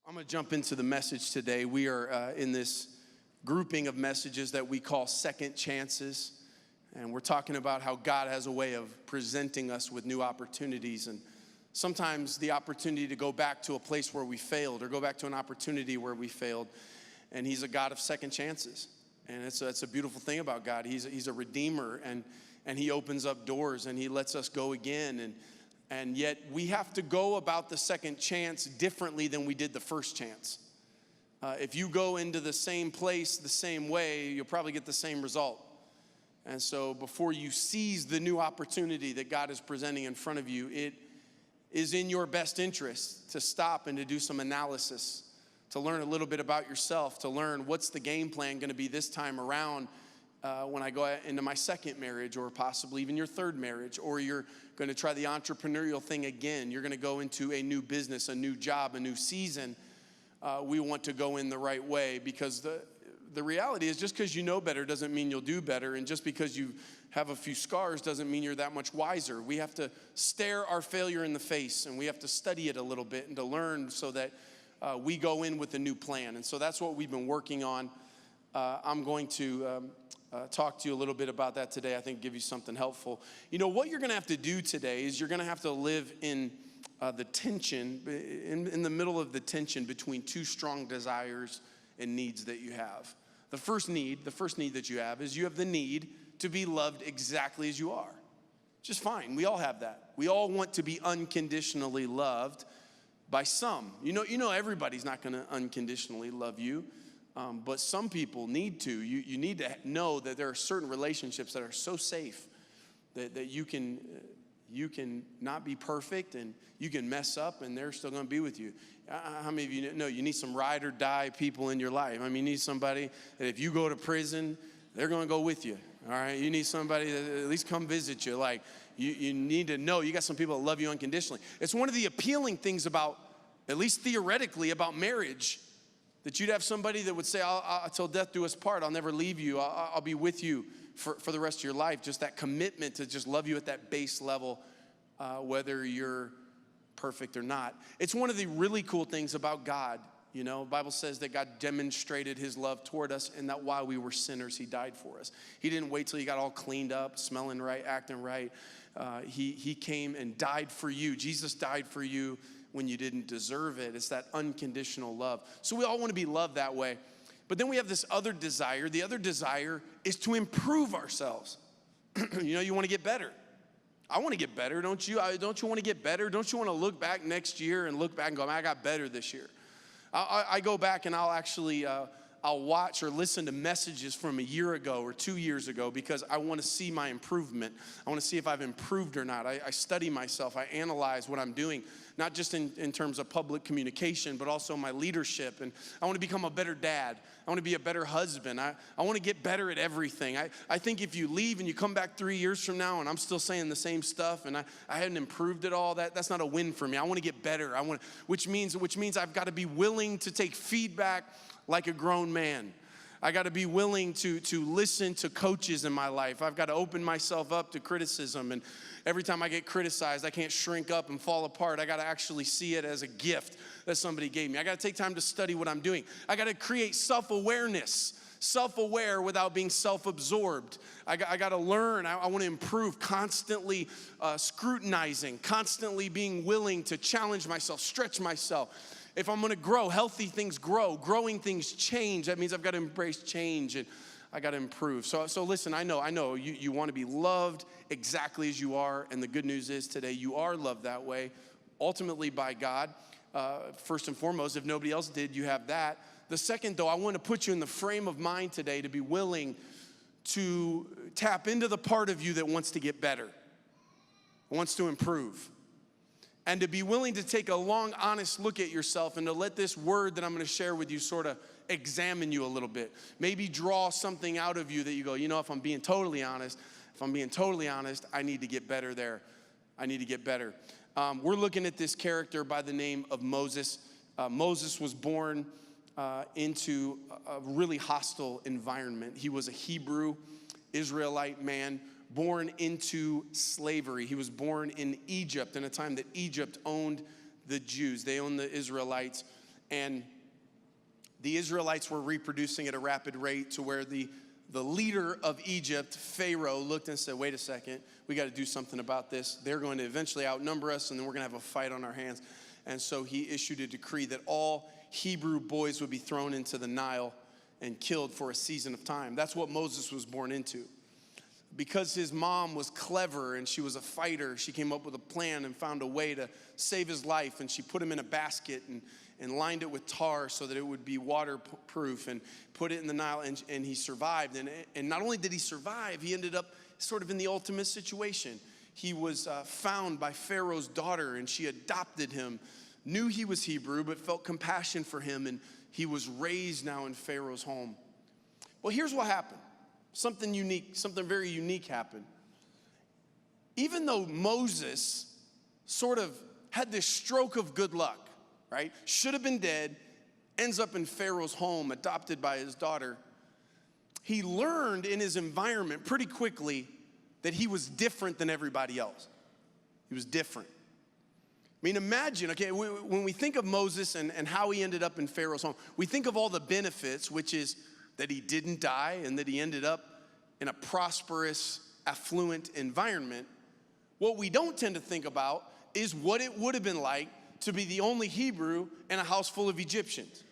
I'm going to jump into the message today. We are in this grouping of messages that we call second chances. And we're talking about how God has a way of presenting us with new opportunities. And sometimes the opportunity to go back to a place where we failed or go back to an opportunity where we failed. And he's a God of second chances. And it's a beautiful thing about God. He's a redeemer, and he opens up doors and he lets us go again. And yet we have to go about the second chance differently than we did the first chance. If you go into the same place the same way, you'll probably get the same result. And so before you seize the new opportunity that God is presenting in front of you, it is in your best interest to stop and to do some analysis, to learn a little bit about yourself, to learn what's the game plan going to be this time around when I go into my second marriage, or possibly even your third marriage, or you're going to try the entrepreneurial thing again. You're going to go into a new business, a new job, a new season. We want to go in the right way, because the reality is, just because you know better doesn't mean you'll do better. And just because you have a few scars doesn't mean you're that much wiser. We have to stare our failure in the face, and we have to study it a little bit and to learn so that we go in with a new plan. And so that's what we've been working on. I'm going to talk to you a little bit about that today. I think give you something helpful. You know, what you're going to have to do today is you're going to have to live in the tension, in the middle of the tension between two strong desires and needs that you have. The first need that you have is you have the need to be loved exactly as you are. Just fine. We all have that. We all want to be unconditionally loved by some. You know everybody's not going to unconditionally love you. But some people need to. You need to know that there are certain relationships that are so safe that you can not be perfect, and you can mess up and they're still going to be with you. How many of you know you need some ride or die people in your life? I mean, you need somebody that if you go to prison, they're going to go with you. All right? You need somebody that at least come visit you. Like, you need to know you got some people that love you unconditionally. It's one of the appealing things about, at least theoretically, about marriage, that you'd have somebody that would say, till death do us part, I'll never leave you. I'll be with you for the rest of your life. Just that commitment to just love you at that base level, whether you're perfect or not. It's one of the really cool things about God. You know, the Bible says that God demonstrated his love toward us, and that while we were sinners, he died for us. He didn't wait till he got all cleaned up, smelling right, acting right. He came and died for you. Jesus died for you when you didn't deserve it. It's that unconditional love. So we all want to be loved that way. But then we have this other desire. The other desire is to improve ourselves. You know, you want to get better. I want to get better, don't you? Don't you want to get better? Don't you want to look back next year and look back and go, man, I got better this year? I go back and I'll actually I'll watch or listen to messages from a year ago or 2 years ago, because I want to see my improvement. I want to see if I've improved or not. I study myself. I analyze what I'm doing, not just in terms of public communication, but also my leadership. And I want to become a better dad. I want to be a better husband. I want to get better at everything. I think if you leave and you come back 3 years from now and I'm still saying the same stuff and I hadn't improved at all, that's not a win for me. I want to get better. Which means I've got to be willing to take feedback like a grown man. I got to be willing to listen to coaches in my life. I've got to open myself up to criticism. And every time I get criticized, I can't shrink up and fall apart. I got to actually see it as a gift that somebody gave me. I got to take time to study what I'm doing. I got to create self-awareness. Self-aware without being self-absorbed. I got to learn. I want to improve, constantly scrutinizing, constantly being willing to challenge myself, stretch myself. If I'm going to grow, healthy things grow. Growing things change. That means I've got to embrace change, and I got to improve. So listen, I know you want to be loved exactly as you are, and the good news is today you are loved that way, ultimately by God. First and foremost, if nobody else did, you have that. The second, though, I want to put you in the frame of mind today to be willing to tap into the part of you that wants to get better, wants to improve. And to be willing to take a long, honest look at yourself, and to let this word that I'm going to share with you sort of examine you a little bit. Maybe draw something out of you that you go, you know, if I'm being totally honest, I need to get better there. I need to get better. We're looking at this character by the name of Moses. Moses was born into a really hostile environment. He was a Hebrew Israelite man born into slavery. He was born in Egypt in a time that Egypt owned the Jews. They owned the Israelites. And the Israelites were reproducing at a rapid rate to where the leader of Egypt, Pharaoh, looked and said, wait a second, we got to do something about this. They're going to eventually outnumber us, and then we're going to have a fight on our hands. And so he issued a decree that all Hebrew boys would be thrown into the Nile and killed for a season of time. That's what Moses was born into. Because his mom was clever and she was a fighter, she came up with a plan and found a way to save his life. And she put him in a basket and lined it with tar so that it would be waterproof, and put it in the Nile, and he survived. And not only did he survive, he ended up sort of in the ultimate situation. He was found by Pharaoh's daughter, and she adopted him, knew he was Hebrew, but felt compassion for him, and he was raised now in Pharaoh's home. Well, here's what happened. Something unique, something very unique happened. Even though Moses sort of had this stroke of good luck, right? Should have been dead, ends up in Pharaoh's home, adopted by his daughter. He learned in his environment pretty quickly that he was different than everybody else. He was different. I mean, imagine, okay, when we think of Moses and how he ended up in Pharaoh's home, we think of all the benefits, which is that he didn't die and that he ended up in a prosperous, affluent environment. What we don't tend to think about is what it would have been like to be the only Hebrew in a house full of Egyptians.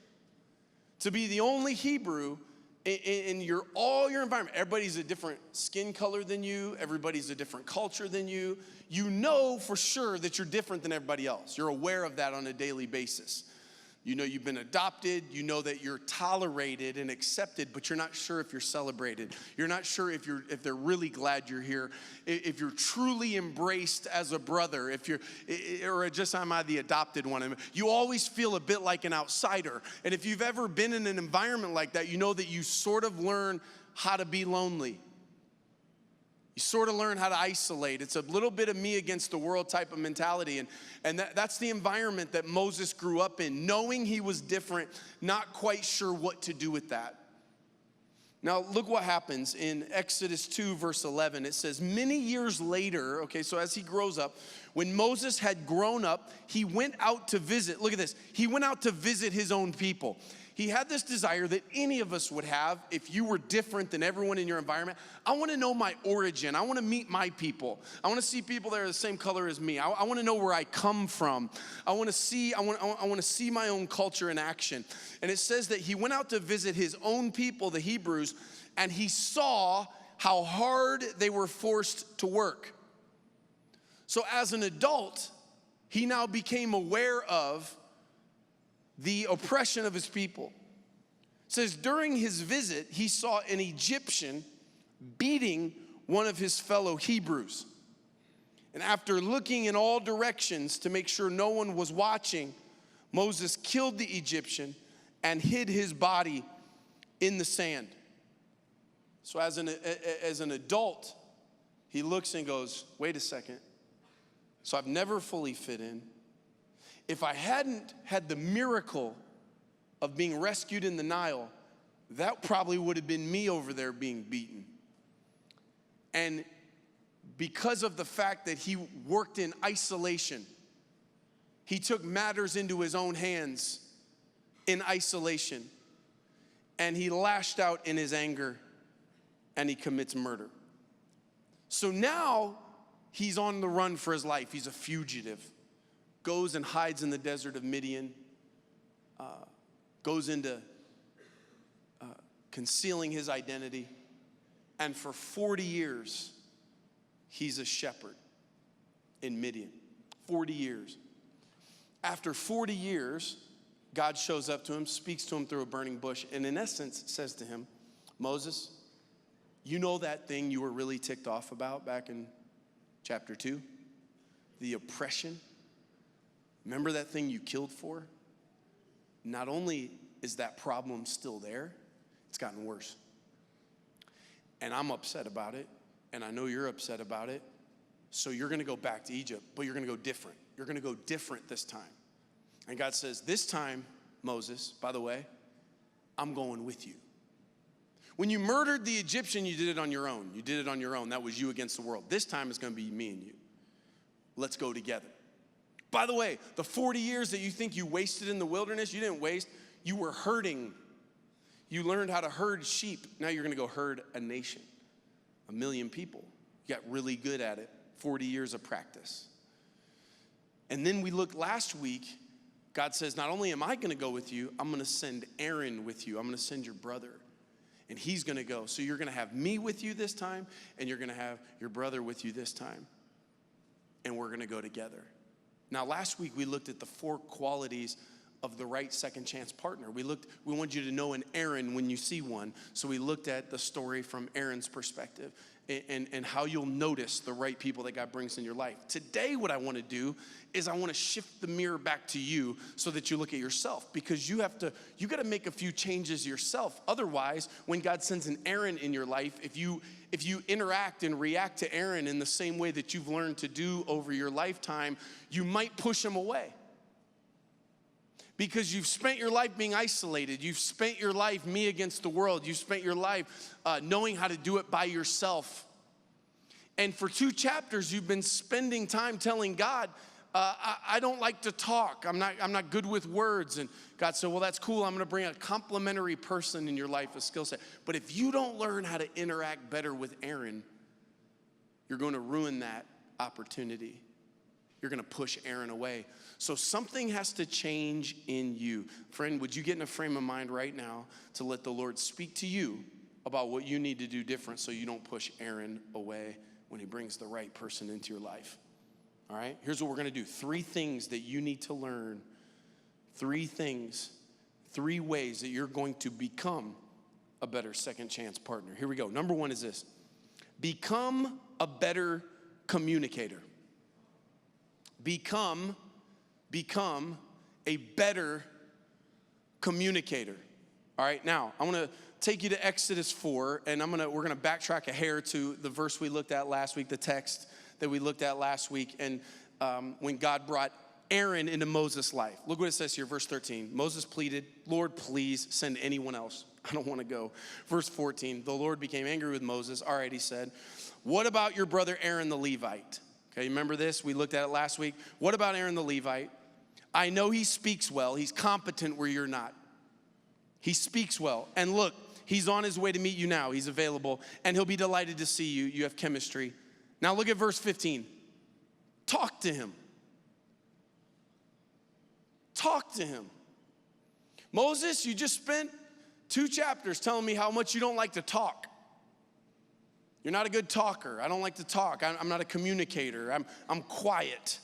To be the only Hebrew in all your environment. Everybody's a different skin color than you. Everybody's a different culture than you. You know for sure that you're different than everybody else. You're aware of that on a daily basis. You know you've been adopted. You know that you're tolerated and accepted, but you're not sure if you're celebrated. You're not sure if they're really glad you're here, if you're truly embraced as a brother, or just am I the adopted one? You always feel a bit like an outsider. And if you've ever been in an environment like that, you know that you sort of learn how to be lonely. You sort of learn how to isolate. It's a little bit of me against the world type of mentality. And that's the environment that Moses grew up in, knowing he was different, not quite sure what to do with that. Now, look what happens in Exodus 2, verse 11. It says, many years later, okay, so as he grows up, when Moses had grown up, he went out to visit. Look at this. He went out to visit his own people. He had this desire that any of us would have if you were different than everyone in your environment. I want to know my origin. I want to meet my people. I want to see people that are the same color as me. I want to know where I come from. I want to see my own culture in action. And it says that he went out to visit his own people, the Hebrews, and he saw how hard they were forced to work. So as an adult, he now became aware of the oppression of his people. It says during his visit, he saw an Egyptian beating one of his fellow Hebrews. And after looking in all directions to make sure no one was watching, Moses killed the Egyptian and hid his body in the sand. So as an adult, he looks and goes, wait a second. So I've never fully fit in. If I hadn't had the miracle of being rescued in the Nile, that probably would have been me over there being beaten. And because of the fact that he worked in isolation, he took matters into his own hands in isolation, and he lashed out in his anger, and he commits murder. So now he's on the run for his life. He's a fugitive. Goes and hides in the desert of Midian, goes into concealing his identity, and for 40 years, he's a shepherd in Midian. 40 years. After 40 years, God shows up to him, speaks to him through a burning bush, and in essence says to him, Moses, you know that thing you were really ticked off about back in chapter 2? The oppression? Remember that thing you killed for? Not only is that problem still there, it's gotten worse. And I'm upset about it, and I know you're upset about it, so you're gonna go back to Egypt, but you're gonna go different. You're gonna go different this time. And God says, this time, Moses, by the way, I'm going with you. When you murdered the Egyptian, you did it on your own. You did it on your own. That was you against the world. This time it's gonna be me and you. Let's go together. By the way, the 40 years that you think you wasted in the wilderness, you didn't waste. You were herding. You learned how to herd sheep. Now you're going to go herd a nation, 1 million people. You got really good at it. 40 years of practice. And then we looked last week. God says, not only am I going to go with you, I'm going to send Aaron with you. I'm going to send your brother. And he's going to go. So you're going to have me with you this time, and you're going to have your brother with you this time. And we're going to go together. Now, last week we looked at the 4 qualities of the right second chance partner. We want you to know an Aaron when you see one. So we looked at the story from Aaron's perspective and how you'll notice the right people that God brings in your life. Today, what I want to do is I want to shift the mirror back to you so that you look at yourself, because you got to make a few changes yourself. Otherwise, when God sends an Aaron in your life, if you interact and react to Aaron in the same way that you've learned to do over your lifetime, you might push him away. Because you've spent your life being isolated. You've spent your life me against the world. You've spent your life knowing how to do it by yourself. And for 2 chapters, you've been spending time telling God, I don't like to talk. I'm not good with words. And God said, well, that's cool. I'm going to bring a complementary person in your life, a skill set. But if you don't learn how to interact better with Aaron, you're going to ruin that opportunity. You're going to push Aaron away. So something has to change in you. Friend, would you get in a frame of mind right now to let the Lord speak to you about what you need to do different so you don't push Aaron away when he brings the right person into your life? All right? Here's what we're going to do. 3 things that you need to learn. 3 things. 3 ways that you're going to become a better second chance partner. Here we go. Number 1 is this. Become a better communicator. Become a better communicator. All right, now I want to take you to Exodus 4, and we're gonna backtrack a hair to the verse we looked at last week, the text that we looked at last week, and when God brought Aaron into Moses' life. Look what it says here, verse 13. Moses pleaded, Lord, please send anyone else. I don't want to go. Verse 14, the Lord became angry with Moses. All right, he said, what about your brother Aaron the Levite? Okay, remember this? We looked at it last week. What about Aaron the Levite? I know he speaks well. He's competent where you're not. He speaks well. And look, he's on his way to meet you now. He's available. And he'll be delighted to see you. You have chemistry. Now look at verse 15. Talk to him. Talk to him. Moses, you just spent 2 chapters telling me how much you don't like to talk. You're not a good talker. I don't like to talk. I'm not a communicator. I'm quiet.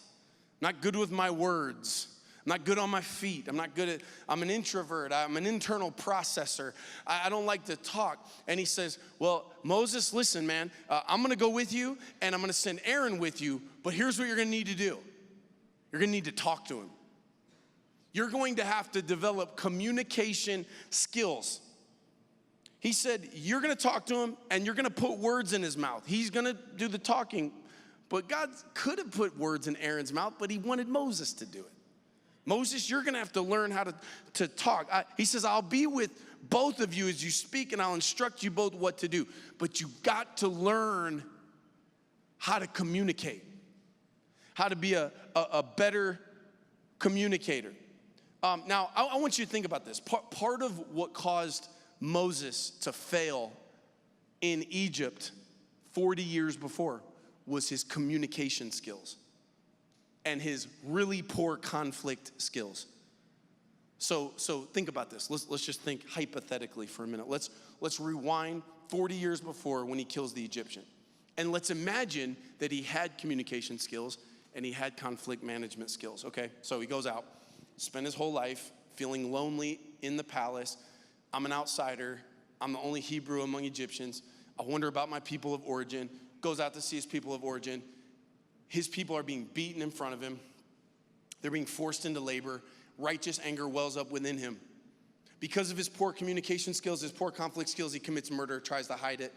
Not good with my words. I'm not good on my feet. I'm an introvert. I'm an internal processor. I don't like to talk. And he says, well, Moses, listen, man, I'm going to go with you, and I'm going to send Aaron with you, but here's what you're going to need to do. You're going to need to talk to him. You're going to have to develop communication skills. He said, you're going to talk to him, and you're going to put words in his mouth. He's going to do the talking. But God could have put words in Aaron's mouth, but he wanted Moses to do it. Moses, you're going to have to learn how to talk. He says, I'll be with both of you as you speak, and I'll instruct you both what to do. But you got to learn how to communicate, how to be a better communicator. Now, I want you to think about this. Part of what caused Moses to fail in Egypt 40 years before was his communication skills and his really poor conflict skills. So think about this. Let's just think hypothetically for a minute. Let's rewind 40 years before when he kills the Egyptian. And let's imagine that he had communication skills and he had conflict management skills. Okay, so he goes out, spent his whole life feeling lonely in the palace. I'm an outsider. I'm the only Hebrew among Egyptians. I wonder about my people of origin. Goes out to see his people of origin. His people are being beaten in front of him. They're being forced into labor. Righteous anger wells up within him. Because of his poor communication skills, his poor conflict skills, he commits murder, tries to hide it,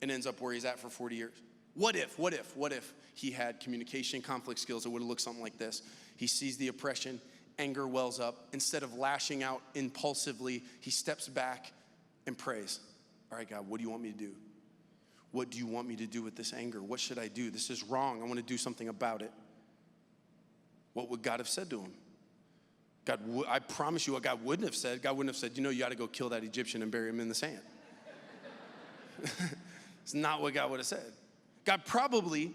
and ends up where he's at for 40 years. What if he had communication, conflict skills? It would have looked something like this. He sees the oppression. Anger wells up. Instead of lashing out impulsively, he steps back and prays. All right, God, what do you want me to do? What do you want me to do with this anger? What should I do? This is wrong. I want to do something about it. what would God have said to him? I promise you what God wouldn't have said. God wouldn't have said, you got to go kill that Egyptian and bury him in the sand. It's not what God would have said. God probably,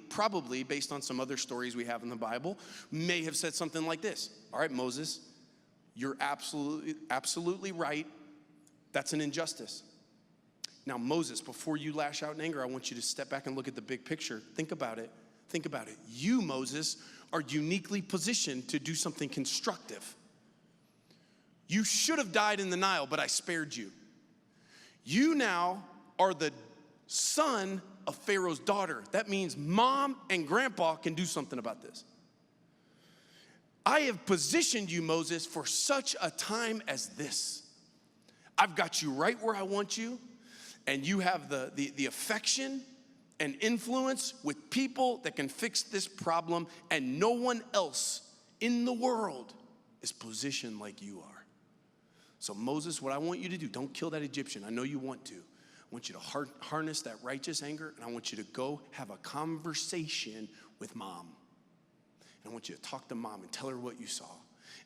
based on some other stories we have in the Bible, may have said something like this. All right, Moses, you're absolutely right. That's an injustice. Now, Moses, before you lash out in anger, I want you to step back and look at the big picture. Think about it. You, Moses, are uniquely positioned to do something constructive. You should have died in the Nile, but I spared you. You now are the son of Pharaoh's daughter. That means mom and grandpa can do something about this. I have positioned you, Moses, for such a time as this. I've got you right where I want you, and you have the affection and influence with people that can fix this problem, and no one else in the world is positioned like you are. So Moses, what I want you to do, don't kill that Egyptian. I know you want to. I want you to harness that righteous anger, and I want you to go have a conversation with mom. And I want you to talk to mom and tell her what you saw.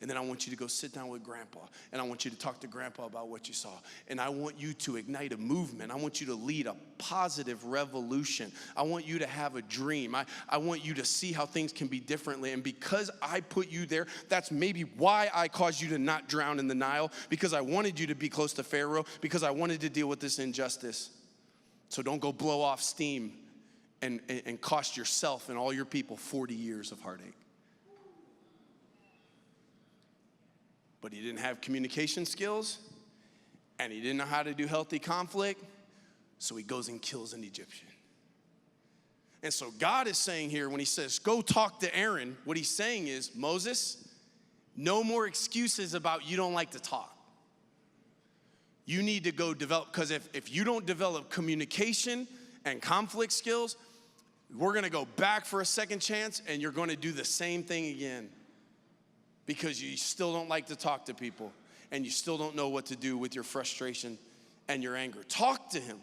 And then I want you to go sit down with grandpa, and I want you to talk to grandpa about what you saw. And I want you to ignite a movement. I want you to lead a positive revolution. I want you to have a dream. I want you to see how things can be differently. And because I put you there, that's maybe why I caused you to not drown in the Nile, because I wanted you to be close to Pharaoh, because I wanted to deal with this injustice. So don't go blow off steam and cost yourself and all your people 40 years of heartache. But he didn't have communication skills, and he didn't know how to do healthy conflict, so he goes and kills an Egyptian. And so God is saying here, when he says, go talk to Aaron, what he's saying is, Moses, no more excuses about you don't like to talk. You need to go develop, because if you don't develop communication and conflict skills, we're going to go back for a second chance, and you're going to do the same thing again. Because you still don't like to talk to people, and you still don't know what to do with your frustration and your anger. Talk to him.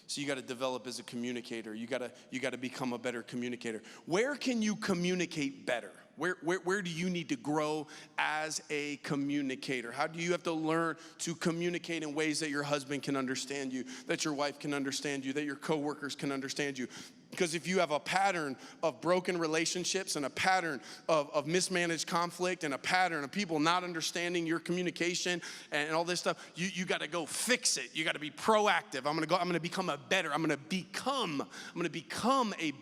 So you got to develop as a communicator. You got to become a better communicator. Where can you communicate better? Where do you need to grow as a communicator? How do you have to learn to communicate in ways that your husband can understand you, that your wife can understand you, that your coworkers can understand you? Because if you have a pattern of broken relationships and a pattern of mismanaged conflict and a pattern of people not understanding your communication and all this stuff, you got to go fix it. You got to be proactive. I'm going to become a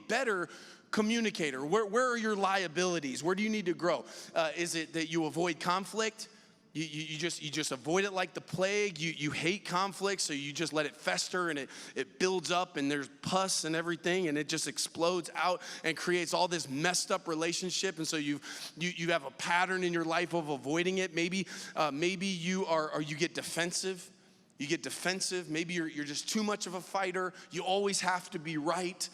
better communicator. Where are your liabilities? Where do you need to grow? Is it that you avoid conflict? You just avoid it like the plague. You hate conflict, so you just let it fester, and it builds up, and there's pus and everything, and it just explodes out and creates all this messed up relationship. And so you have a pattern in your life of avoiding it. Maybe you get defensive. You get defensive. Maybe you're just too much of a fighter. You always have to be right.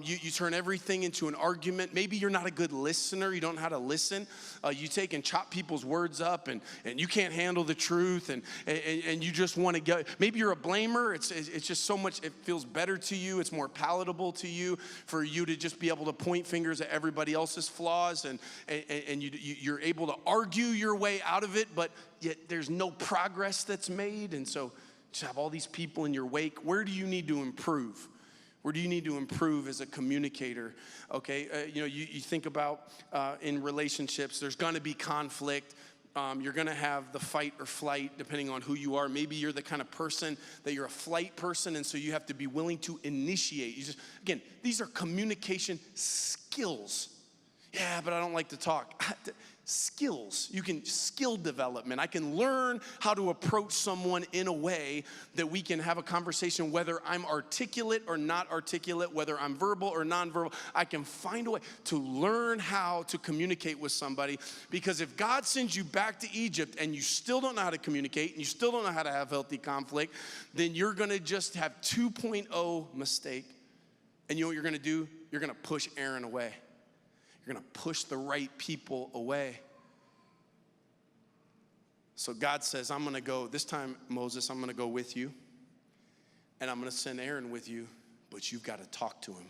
You turn everything into an argument. Maybe you're not a good listener. You don't know how to listen. You take and chop people's words up, and you can't handle the truth, and you just want to go. Maybe you're a blamer. It's just so much. It feels better to you. It's more palatable to you for you to just be able to point fingers at everybody else's flaws, and you're able to argue your way out of it, but yet there's no progress that's made. And so just have all these people in your wake. Where do you need to improve? Where do you need to improve as a communicator? Okay, you think about in relationships, there's going to be conflict. You're going to have the fight or flight depending on who you are. Maybe you're the kind of person that you're a flight person, and so you have to be willing to initiate. Again, these are communication skills. Yeah, but I don't like to talk. Skills. Skill development. I can learn how to approach someone in a way that we can have a conversation, whether I'm articulate or not articulate, whether I'm verbal or nonverbal. I can find a way to learn how to communicate with somebody, because if God sends you back to Egypt and you still don't know how to communicate and you still don't know how to have healthy conflict, then you're going to just have 2.0 mistake. And you know what you're going to do? You're going to push Aaron away. You're going to push the right people away. So God says, I'm going to go, this time, Moses, I'm going to go with you, and I'm going to send Aaron with you, but you've got to talk to him.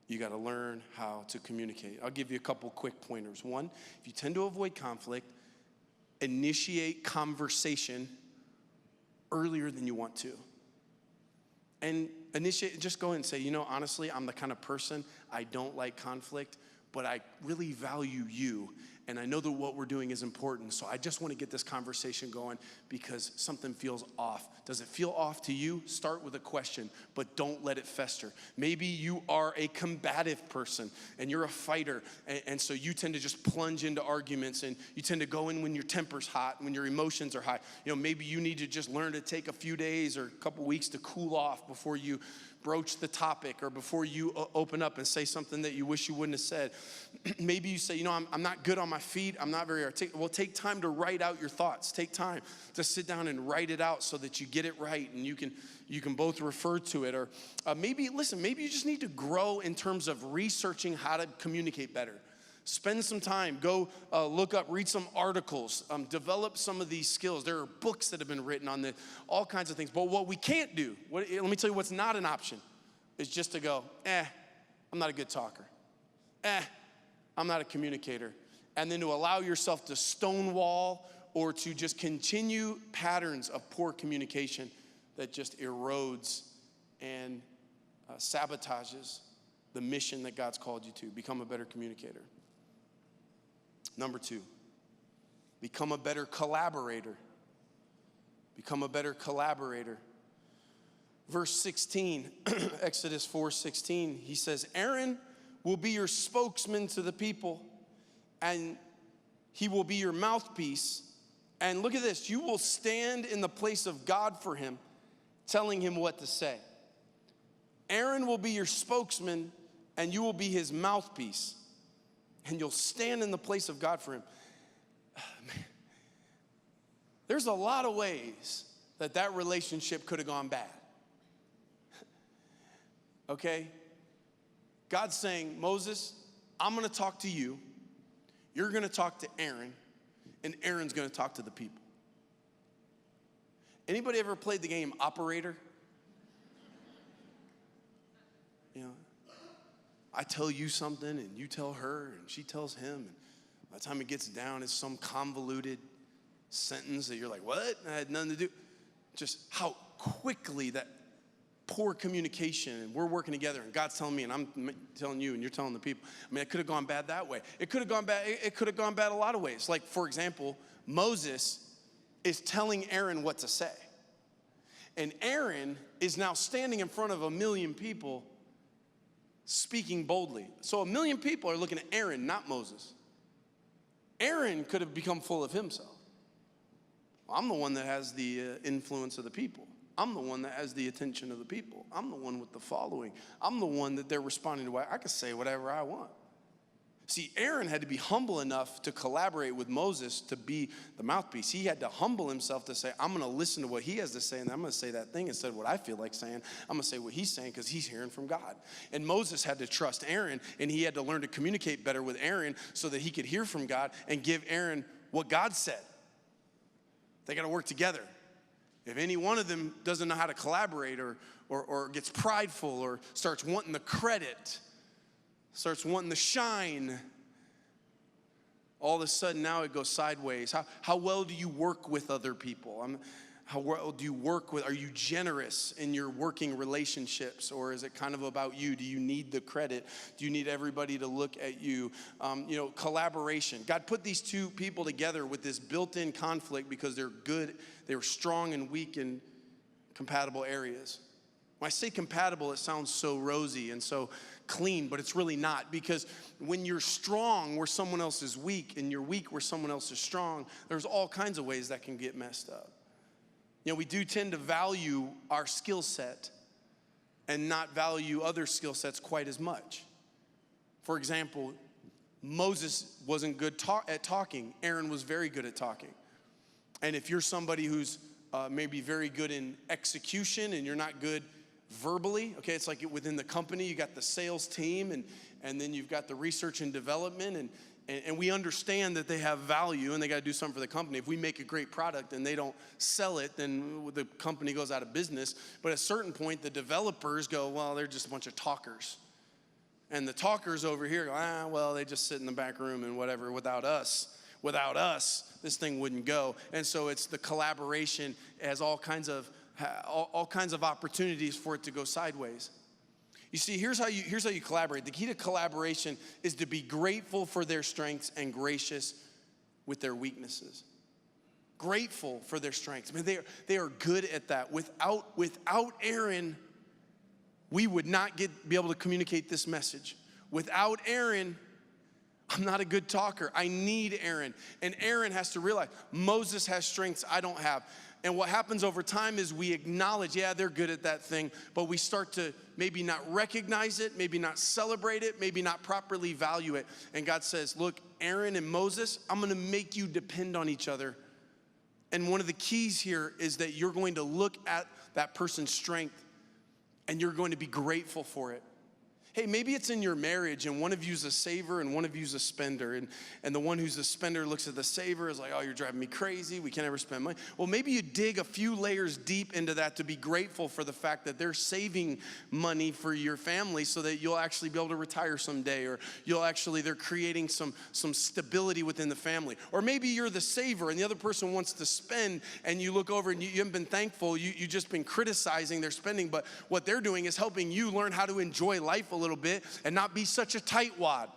You got to learn how to communicate. I'll give you a couple quick pointers. One, if you tend to avoid conflict, initiate conversation earlier than you want to. And just go ahead and say, honestly, I'm the kind of person, I don't like conflict, but I really value you. And I know that what we're doing is important. So I just want to get this conversation going because something feels off. Does it feel off to you? Start with a question, but don't let it fester. Maybe you are a combative person and you're a fighter. And so you tend to just plunge into arguments and you tend to go in when your temper's hot, when your emotions are high. Maybe you need to just learn to take a few days or a couple weeks to cool off before you broach the topic or before you open up and say something that you wish you wouldn't have said. Maybe you say, I'm not good on my feet. I'm not very articulate. Well, take time to write out your thoughts. Take time to sit down and write it out so that you get it right and you can both refer to it. Or maybe you just need to grow in terms of researching how to communicate better. Spend some time, go read some articles, develop some of these skills. There are books that have been written on this, all kinds of things. But what we can't do, let me tell you what's not an option, is just to go, I'm not a good talker. I'm not a communicator. And then to allow yourself to stonewall or to just continue patterns of poor communication that just erodes and sabotages the mission that God's called you to. Become a better communicator. Number 2, become a better collaborator. Become a better collaborator. Verse 16, Exodus 4:16, he says, Aaron will be your spokesman to the people, and he will be your mouthpiece. And look at this, you will stand in the place of God for him, telling him what to say. Aaron will be your spokesman, and you will be his mouthpiece. And you'll stand in the place of God for him. Man. There's a lot of ways that relationship could have gone bad. Okay? God's saying, Moses, I'm going to talk to you. You're going to talk to Aaron. And Aaron's going to talk to the people. Anybody ever played the game Operator? I tell you something and you tell her and she tells him. And by the time it gets down, it's some convoluted sentence that you're like, what? I had nothing to do. Just how quickly that poor communication and we're working together and God's telling me and I'm telling you and you're telling the people. It could have gone bad that way. It could have gone bad. It could have gone bad a lot of ways. Like, for example, Moses is telling Aaron what to say. And Aaron is now standing in front of 1 million people speaking boldly. So 1 million people are looking at Aaron, not Moses. Aaron could have become full of himself. I'm the one that has the influence of the people. I'm the one that has the attention of the people. I'm the one with the following. I'm the one that they're responding to. I can say whatever I want. See, Aaron had to be humble enough to collaborate with Moses to be the mouthpiece. He had to humble himself to say, I'm going to listen to what he has to say, and I'm going to say that thing instead of what I feel like saying. I'm going to say what he's saying because he's hearing from God. And Moses had to trust Aaron, and he had to learn to communicate better with Aaron so that he could hear from God and give Aaron what God said. They got to work together. If any one of them doesn't know how to collaborate or gets prideful or starts wanting the credit, starts wanting the shine, all of a sudden now it goes sideways. How well do you work with other people? How well do you work with, are you generous in your working relationships, or is it kind of about you? Do you need the credit? Do you need everybody to look at you? Collaboration. God put these two people together with this built-in conflict because they're good, they were strong and weak in compatible areas. When I say compatible, it sounds so rosy and so clean, but it's really not, because when you're strong where someone else is weak and you're weak where someone else is strong, there's all kinds of ways that can get messed up. We do tend to value our skill set and not value other skill sets quite as much. For example, Moses wasn't good at talking. Aaron was very good at talking. And if you're somebody who's maybe very good in execution and you're not good verbally, okay, it's like within the company, you got the sales team and then you've got the research and development, and we understand that they have value and they got to do something for the company. If we make a great product and they don't sell it, then the company goes out of business. But at a certain point, the developers go, well, they're just a bunch of talkers. And the talkers over here go, well, they just sit in the back room and whatever. Without us, this thing wouldn't go. And so it's the collaboration as all kinds of opportunities for it to go sideways. You see, here's how you collaborate. The key to collaboration is to be grateful for their strengths and gracious with their weaknesses. Grateful for their strengths. I mean, they are good at that. Without Aaron, we would not be able to communicate this message. Without Aaron, I'm not a good talker. I need Aaron. And Aaron has to realize Moses has strengths I don't have. And what happens over time is we acknowledge, yeah, they're good at that thing, but we start to maybe not recognize it, maybe not celebrate it, maybe not properly value it. And God says, look, Aaron and Moses, I'm going to make you depend on each other. And one of the keys here is that you're going to look at that person's strength and you're going to be grateful for it. Hey, maybe it's in your marriage and one of you's a saver and one of you's a spender. And the one who's a spender looks at the saver is like, oh, you're driving me crazy. We can't ever spend money. Well, maybe you dig a few layers deep into that to be grateful for the fact that they're saving money for your family so that you'll actually be able to retire someday, or they're creating some stability within the family. Or maybe you're the saver and the other person wants to spend and you look over and you haven't been thankful. You've just been criticizing their spending, but what they're doing is helping you learn how to enjoy life a little bit and not be such a tightwad.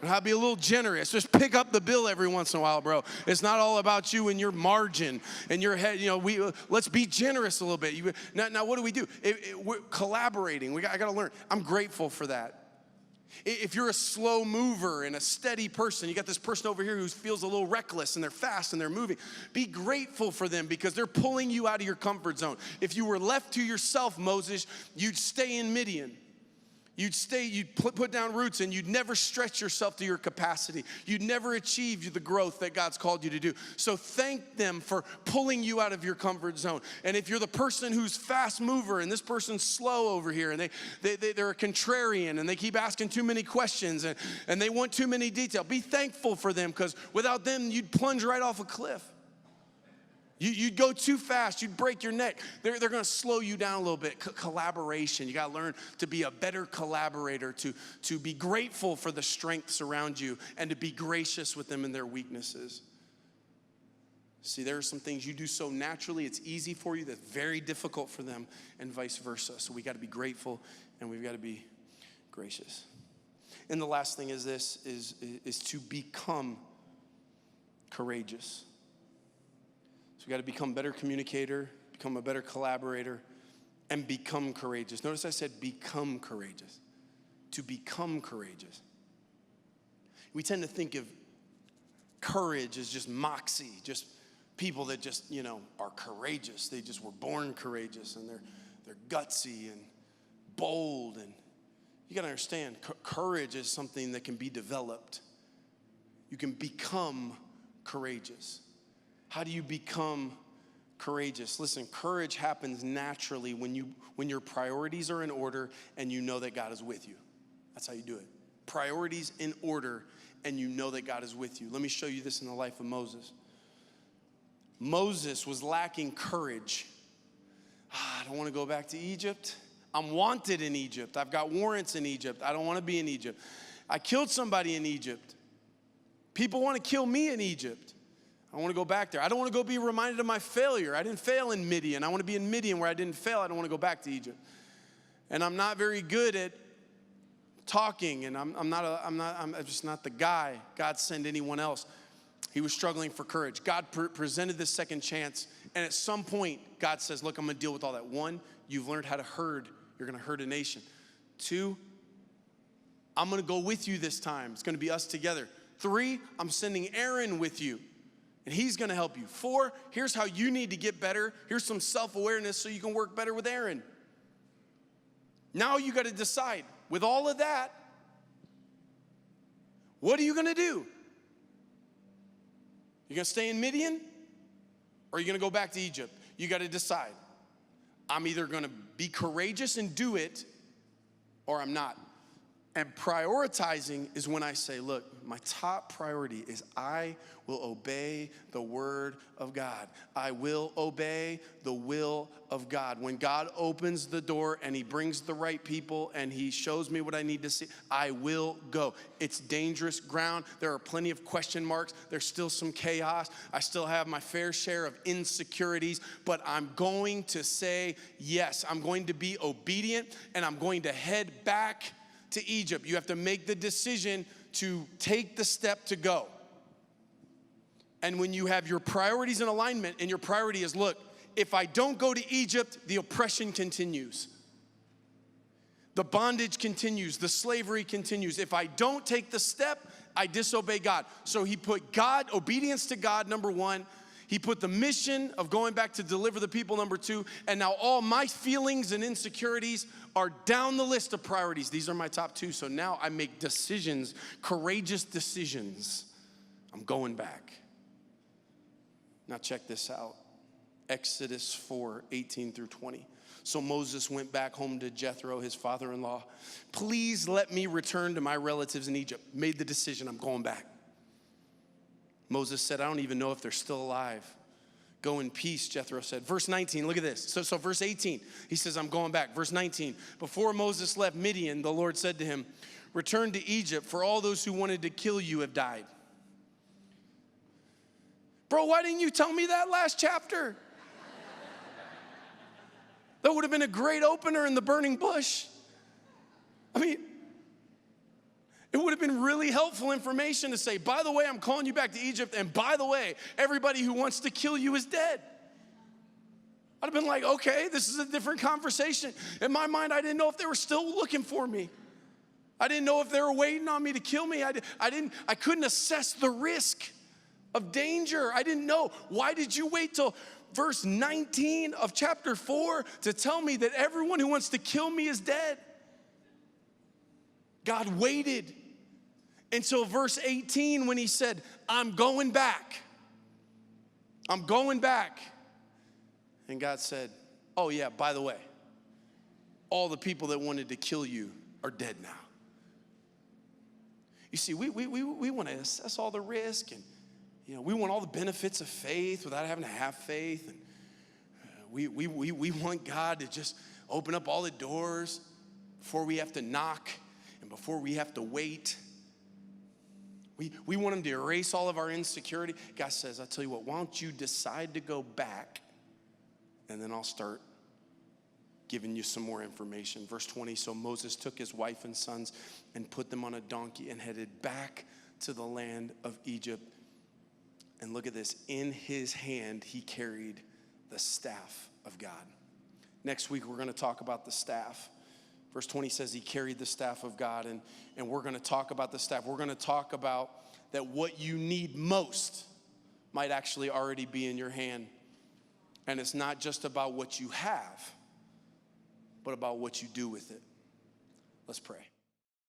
And how to be a little generous. Just pick up the bill every once in a while, bro. It's not all about you and your margin and your head. Let's be generous a little bit. Now what do? We're collaborating. I got to learn. I'm grateful for that. If you're a slow mover and a steady person, you got this person over here who feels a little reckless and they're fast and they're moving. Be grateful for them because they're pulling you out of your comfort zone. If you were left to yourself, Moses, you'd stay in Midian. You'd put down roots and you'd never stretch yourself to your capacity. You'd never achieve the growth that God's called you to do. So thank them for pulling you out of your comfort zone. And if you're the person who's fast mover and this person's slow over here and they're a contrarian and they keep asking too many questions and they want too many details, be thankful for them because without them, you'd plunge right off a cliff. You'd go too fast. You'd break your neck. They're going to slow you down a little bit. Collaboration. You got to learn to be a better collaborator, to be grateful for the strengths around you, and to be gracious with them in their weaknesses. See, there are some things you do so naturally, it's easy for you, that's very difficult for them, and vice versa. So we got to be grateful, and we've got to be gracious. And the last thing is this, is to become courageous. So we got to become a better communicator, become a better collaborator, and become courageous. Notice I said become courageous. To become courageous. We tend to think of courage as just moxie, just people that just, are courageous. They just were born courageous, and they're gutsy and bold. And you got to understand, courage is something that can be developed. You can become courageous. How do you become courageous? Listen, courage happens naturally when your priorities are in order and you know that God is with you. That's how you do it. Priorities in order and you know that God is with you. Let me show you this in the life of Moses. Moses was lacking courage. I don't want to go back to Egypt. I'm wanted in Egypt. I've got warrants in Egypt. I don't want to be in Egypt. I killed somebody in Egypt. People want to kill me in Egypt. I want to go back there. I don't want to go be reminded of my failure. I didn't fail in Midian. I want to be in Midian where I didn't fail. I don't want to go back to Egypt. And I'm not very good at talking, and I'm just not the guy. God send anyone else. He was struggling for courage. God presented this second chance, and at some point, God says, look, I'm going to deal with all that. 1, you've learned how to herd. You're going to herd a nation. 2, I'm going to go with you this time. It's going to be us together. 3, I'm sending Aaron with you. And he's going to help you. 4, here's how you need to get better. Here's some self-awareness so you can work better with Aaron. Now you got to decide, with all of that, what are you going to do? You going to stay in Midian? Or are you going to go back to Egypt? You got to decide. I'm either going to be courageous and do it, or I'm not. And prioritizing is when I say, look, my top priority is I will obey the word of God. I will obey the will of God. When God opens the door and he brings the right people and he shows me what I need to see, I will go. It's dangerous ground. There are plenty of question marks. There's still some chaos. I still have my fair share of insecurities, but I'm going to say yes. I'm going to be obedient, and I'm going to head back to Egypt. You have to make the decision to take the step to go. And when you have your priorities in alignment, and your priority is, look, if I don't go to Egypt, the oppression continues. The bondage continues. The slavery continues. If I don't take the step, I disobey God. So he put God, obedience to God, number one. He put the mission of going back to deliver the people, number two. And now all my feelings and insecurities are down the list of priorities. These are my top two. So now I make decisions, courageous decisions. I'm going back. Now check this out. Exodus 4:18-20. So Moses went back home to Jethro, his father-in-law. Please let me return to my relatives in Egypt. Made the decision, I'm going back. Moses said, I don't even know if they're still alive. Go in peace, Jethro said. Verse 19, look at this. So verse 18, he says, I'm going back. Verse 19, before Moses left Midian, the Lord said to him, return to Egypt, for all those who wanted to kill you have died. Bro, why didn't you tell me that last chapter? That would have been a great opener in the burning bush. I mean, it would have been really helpful information to say, by the way, I'm calling you back to Egypt, and by the way, everybody who wants to kill you is dead. I'd have been like, okay, this is a different conversation. In my mind, I didn't know if they were still looking for me. I didn't know if they were waiting on me to kill me. I couldn't assess the risk of danger. I didn't know. Why did you wait till verse 19 of chapter 4 to tell me that everyone who wants to kill me is dead? God waited until verse 18 when he said, I'm going back. I'm going back. And God said, oh yeah, by the way, all the people that wanted to kill you are dead now. You see, we want to assess all the risk, and we want all the benefits of faith without having to have faith. And we want God to just open up all the doors before we have to knock and before we have to wait. We want him to erase all of our insecurity. God says, I'll tell you what, why don't you decide to go back, and then I'll start giving you some more information. Verse 20, so Moses took his wife and sons and put them on a donkey and headed back to the land of Egypt. And look at this, in his hand he carried the staff of God. Next week we're going to talk about the staff. Verse 20 says he carried the staff of God, and we're going to talk about the staff. We're going to talk about that what you need most might actually already be in your hand. And it's not just about what you have, but about what you do with it. Let's pray.